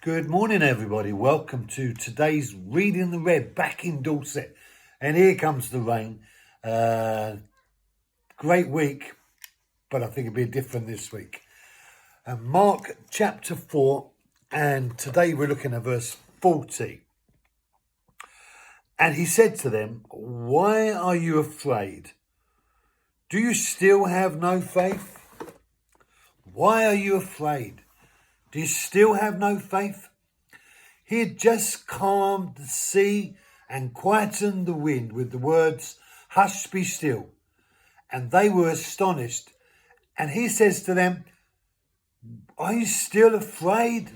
Good morning, everybody. Welcome to today's Reading the Red back in Dorset. And here comes the rain. Great week, but I think it'll be different this week. Mark chapter 4, and today we're looking at verse 40. And he said to them, "Why are you afraid? Do you still have no faith? Why are you afraid? Do you still have no faith?" He had just calmed the sea and quietened the wind with the words, "Hush, be still." And they were astonished. And he says to them, "Are you still afraid?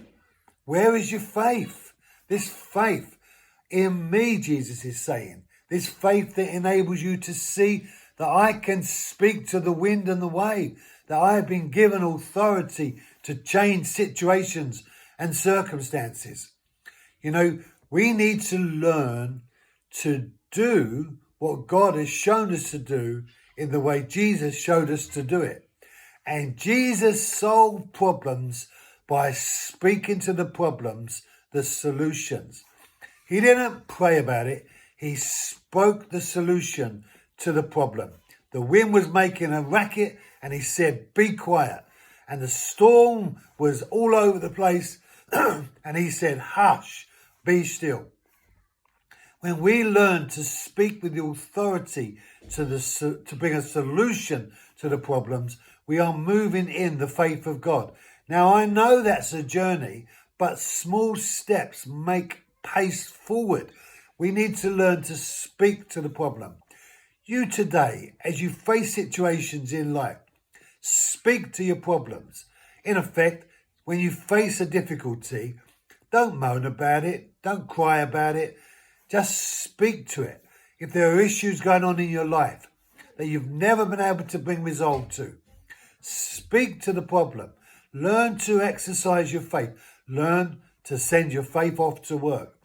Where is your faith?" This faith in me, Jesus is saying. This faith that enables you to see that I can speak to the wind and the wave, that I have been given authority to change situations and circumstances. You know, we need to learn to do what God has shown us to do in the way Jesus showed us to do it. And Jesus solved problems by speaking to the problems, the solutions. He didn't pray about it. He spoke the solution to the problem. The wind was making a racket and he said, "Be quiet." And the storm was all over the place. And he said, "Hush, be still." When we learn to speak with the authority to bring a solution to the problems, we are moving in the faith of God. Now, I know that's a journey, but small steps make pace forward. We need to learn to speak to the problem. You today, as you face situations in life, speak to your problems. In effect, when you face a difficulty, don't moan about it. Don't cry about it. Just speak to it. If there are issues going on in your life that you've never been able to bring resolve to, speak to the problem. Learn to exercise your faith. Learn to send your faith off to work.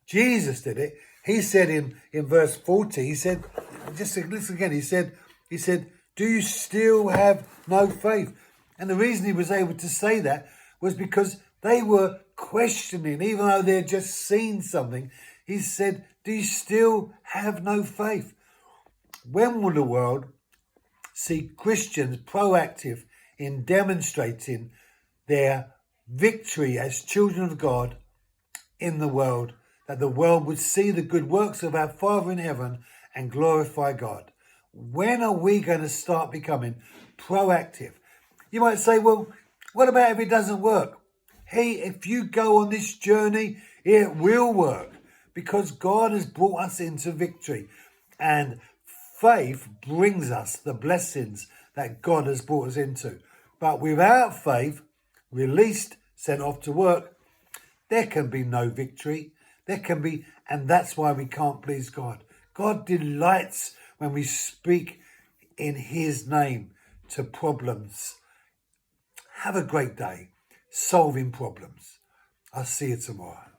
Jesus did it. He said in verse 40, he said, just listen again, he said, "Do you still have no faith?" And the reason he was able to say that was because they were questioning, even though they had just seen something. He said, "Do you still have no faith?" When will the world see Christians proactive in demonstrating their victory as children of God in the world, that the world would see the good works of our Father in heaven and glorify God? When are we going to start becoming proactive? You might say, "Well, what about if it doesn't work?" Hey, if you go on this journey, it will work, because God has brought us into victory, and faith brings us the blessings that God has brought us into. But without faith, released, sent off to work, there can be no victory. And that's why we can't please God. God delights when we speak in his name to problems. Have a great day solving problems. I'll see you tomorrow.